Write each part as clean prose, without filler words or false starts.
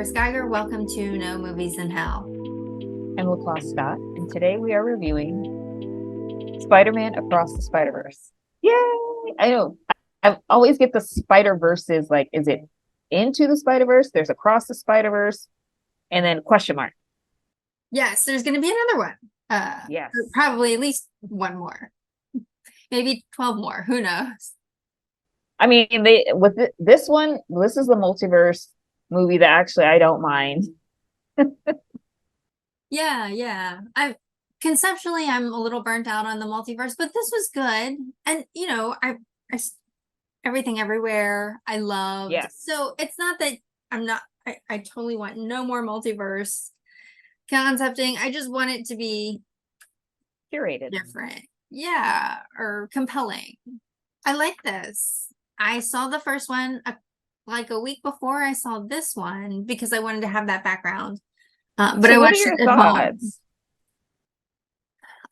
Chris Geiger. Welcome to No Movies in Hell. I'm LaClaw Scott, and today we are reviewing Spider-Man Across the Spider-Verse. Yay! I know. I always get the Spider-Verses, like, is it into the Spider-Verse? There's Across the Spider-Verse, and then question mark. Yes, there's going to be another one. Yes. Probably at least one more. Maybe 12 more. Who knows? I mean, this one, this is the multiverse movie that actually I don't mind. Yeah. Conceptually, I'm a little burnt out on the multiverse, but this was good. And Everything Everywhere I loved. Yes. So it's not that I totally want no more multiverse concepting. I just want it to be Curated. different. Yeah, or compelling. I like this. I saw the first one like a week before I saw this one because I wanted to have that background. But So I what are watched your it at home. thoughts?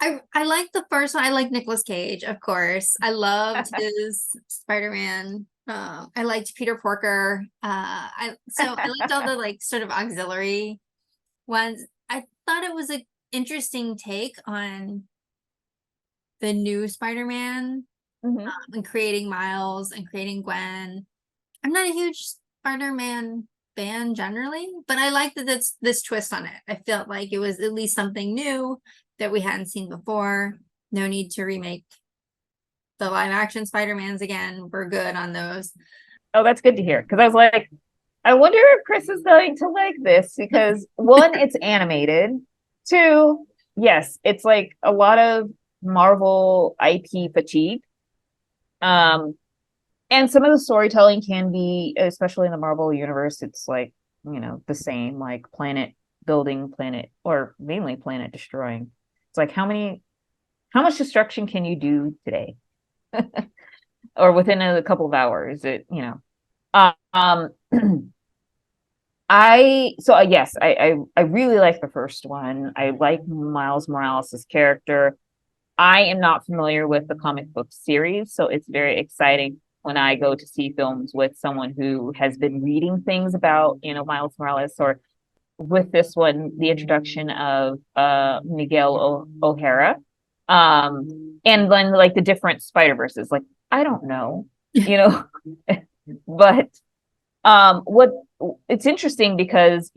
I like the first one. I like Nicolas Cage, of course. I loved his Spider-Man. I liked Peter Porker. I liked all the like sort of auxiliary ones. I thought it was an interesting take on the new Spider-Man, and creating Miles and creating Gwen. I'm not a huge Spider-Man fan generally, but I like that that's this twist on it. I felt like it was at least something new that we hadn't seen before. No need to remake the live action Spider-Mans again. We're good on those. Oh, that's good to hear. Because I was like, I wonder if Chris is going to like this because one, it's animated. Two, yes, it's like a lot of Marvel IP fatigue. And some of the storytelling can be, especially in the Marvel universe, it's like, the same, like planet building, planet, or mainly planet destroying. It's like how much destruction can you do today? Or within a couple of hours, um I really like the first one. I like Miles Morales' character. I am not familiar with the comic book series, so it's very exciting when I go to see films with someone who has been reading things about, Miles Morales, or with this one, the introduction of Miguel O'Hara, and then like the different Spider-Verses. Like, I don't know, but what it's interesting because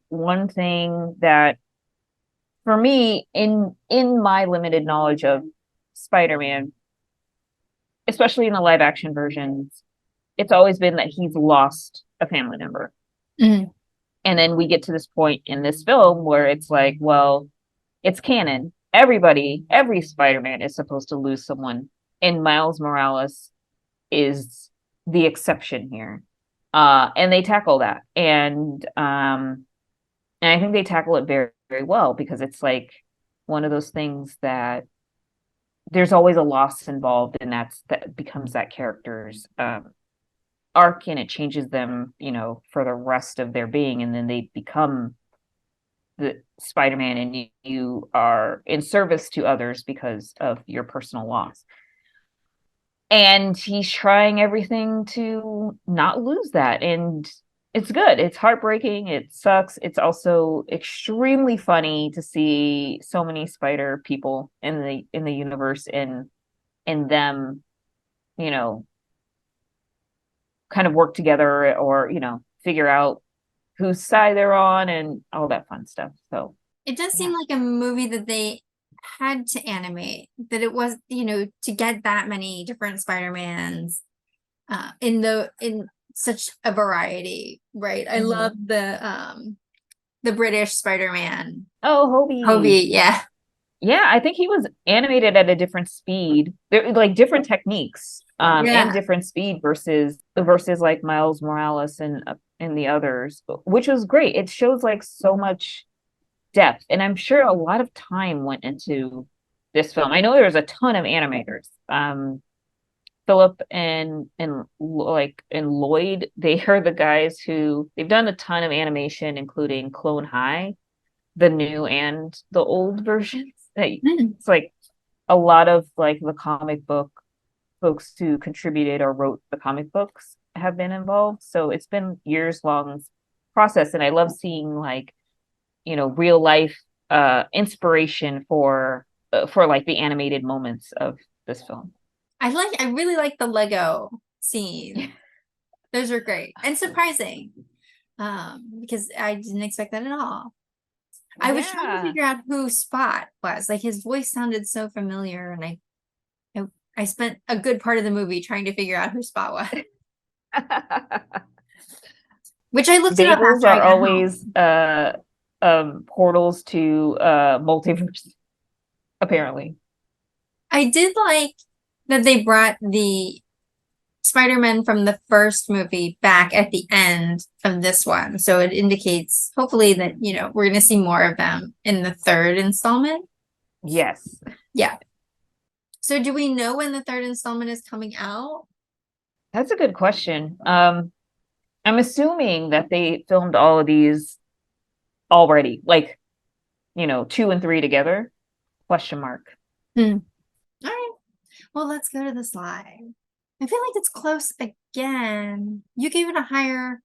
one thing that for me in my limited knowledge of Spider-Man, especially in the live action versions, it's always been that he's lost a family member. Mm-hmm. And then we get to this point in this film where it's like, well, it's canon. Every Spider-Man is supposed to lose someone, and Miles Morales is the exception here. And they tackle that. And I think they tackle it very, very well because it's like one of those things that there's always a loss involved, and that becomes that character's arc, and it changes them, for the rest of their being, and then they become the Spider-Man, and you are in service to others because of your personal loss. And he's trying everything to not lose that, and it's good. It's heartbreaking. It sucks. It's also extremely funny to see so many spider people in the universe, and them, you know, kind of work together, or figure out whose side they're on and all that fun stuff. So It does yeah. seem like a movie that they had to animate, that it was, to get that many different Spider-Mans in such a variety, right? I love the British Spider-Man. Oh, Hobie. Hobie, yeah. Yeah, I think he was animated at a different speed. There like different techniques, and Yeah. different speed versus like Miles Morales and the others, which was great. It shows like so much depth, and I'm sure a lot of time went into this film. I know there was a ton of animators. Philip and Lloyd, they are the guys who they've done a ton of animation, including Clone High, the new and the old versions. It's like a lot of like the comic book folks who contributed or wrote the comic books have been involved. So it's been years long process, and I love seeing like, real life inspiration for like the animated moments of this film. I really like the Lego scene. Those are great and surprising. Because I didn't expect that at all. I was trying to Yeah. figure out who Spot was. Like his voice sounded so familiar, and I spent a good part of the movie trying to figure out who Spot was. Which I looked it up Bagels after I are got always home. portals to multiverse, apparently. I did like that they brought the Spider-Man from the first movie back at the end of this one. So it indicates hopefully that, we're gonna see more of them in the third installment. Yes. Yeah. So do we know when the third installment is coming out? That's a good question. I'm assuming that they filmed all of these already, like, 2 and 3 together. Question mark. Hmm. All right. Well, let's go to the slide. I feel like it's close again. You gave it a lot higher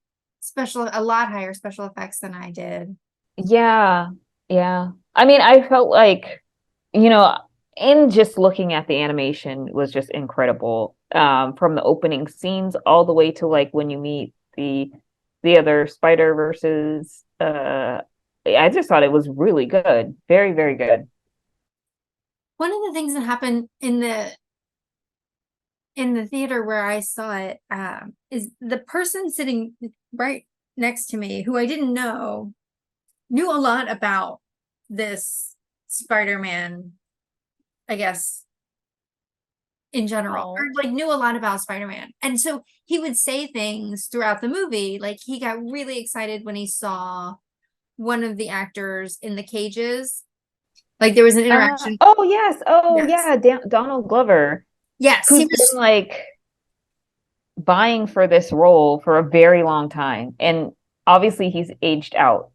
special effects than I did. Yeah, yeah. I mean, I felt like, you know, in just looking at the animation was just incredible. From the opening scenes all the way to like when you meet the other Spider-Verses. I just thought it was really good. Very, very good. One of the things that happened in the theater where I saw it, is the person sitting right next to me, who I didn't know, knew a lot about this Spider-Man, I guess, in general, or Oh. like knew a lot about Spider-Man. And so he would say things throughout the movie. Like he got really excited when he saw one of the actors in the cages. Like there was an interaction. Oh yes. Oh Yes. yeah, Donald Glover, Yes, he who's been was. like vying for this role for a very long time. And obviously he's aged out.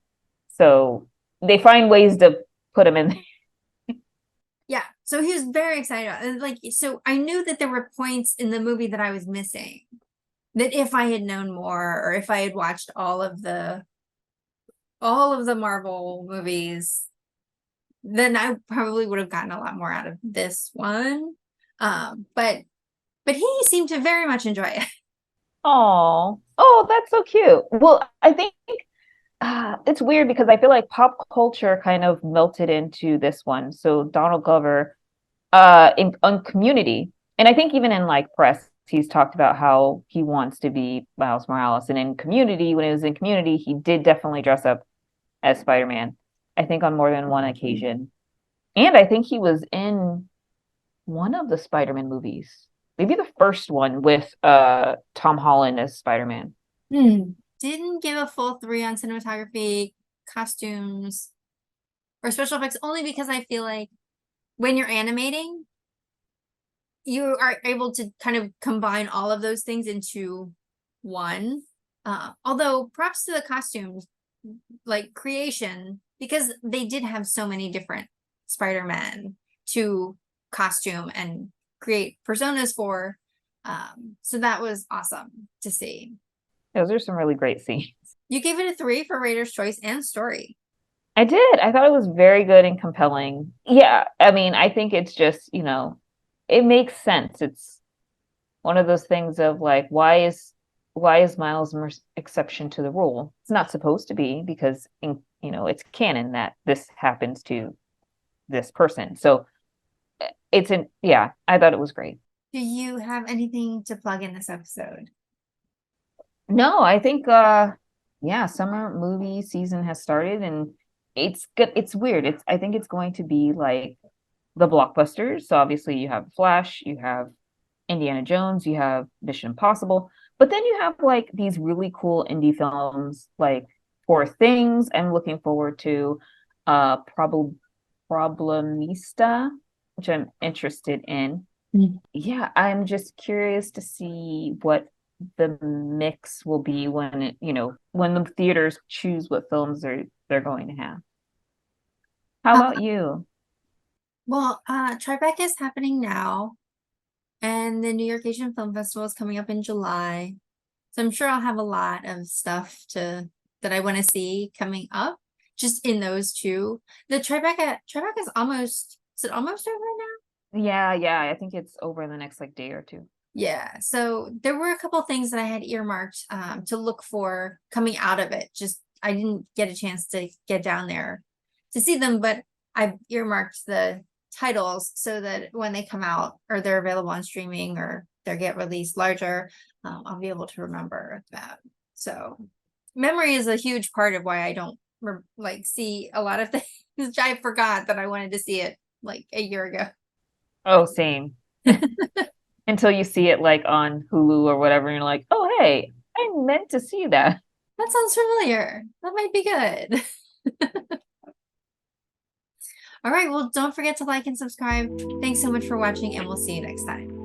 So they find ways to put him in. Yeah. So he was very excited about it. Like, so I knew that there were points in the movie that I was missing. That if I had known more, or if I had watched all of the Marvel movies, then I probably would have gotten a lot more out of this one. But he seemed to very much enjoy it. Oh, that's so cute. Well, I think it's weird because I feel like pop culture kind of melted into this one. So Donald Glover, in on Community, and I think even in like press, he's talked about how he wants to be Miles Morales. And in Community, when he was in Community, he did definitely dress up as Spider-Man. I think on more than one occasion, and I think he was in one of the Spider-Man movies, maybe the first one with Tom Holland as Spider-Man. Didn't give a full three on cinematography, costumes, or special effects, only because I feel like when you're animating, you are able to kind of combine all of those things into one. Although props to the costumes, like creation, because they did have so many different Spider-Man to costume and create personas for. So that was awesome to see. Those are some really great scenes. You gave it a 3 for Rater's Choice and story. I did. I thought it was very good and compelling. Yeah, I mean, I think it's just, it makes sense. It's one of those things of like, why is Miles an exception to the rule? It's not supposed to be because it's canon that this happens to this person. So yeah, I thought it was great. Do you have anything to plug in this episode? No, I think yeah, summer movie season has started and it's good. It's weird. I think it's going to be like the blockbusters. So obviously you have Flash, you have Indiana Jones, you have Mission Impossible, but then you have like these really cool indie films like Poor Things. I'm looking forward to Problemista, which I'm interested in. Yeah, I'm just curious to see what the mix will be when the theaters choose what films they're going to have. How Uh, about you? well, Tribeca is happening now, and the New York Asian Film Festival is coming up in July. So I'm sure I'll have a lot of stuff to that I want to see coming up, just in those two. The Tribeca is almost, is it almost over now? Yeah, I think it's over in the next like day or two. Yeah, so there were a couple things that I had earmarked to look for coming out of it. Just I didn't get a chance to get down there to see them, but I've earmarked the titles so that when they come out or they're available on streaming or they get released larger, I'll be able to remember that. So memory is a huge part of why I don't like see a lot of things. I forgot that I wanted to see it like a year ago. Oh, same. Until you see it like on Hulu or whatever, and you're like, oh, hey, I meant to see that. That sounds familiar. That might be good. All right, well, don't forget to like and subscribe. Thanks so much for watching, and we'll see you next time.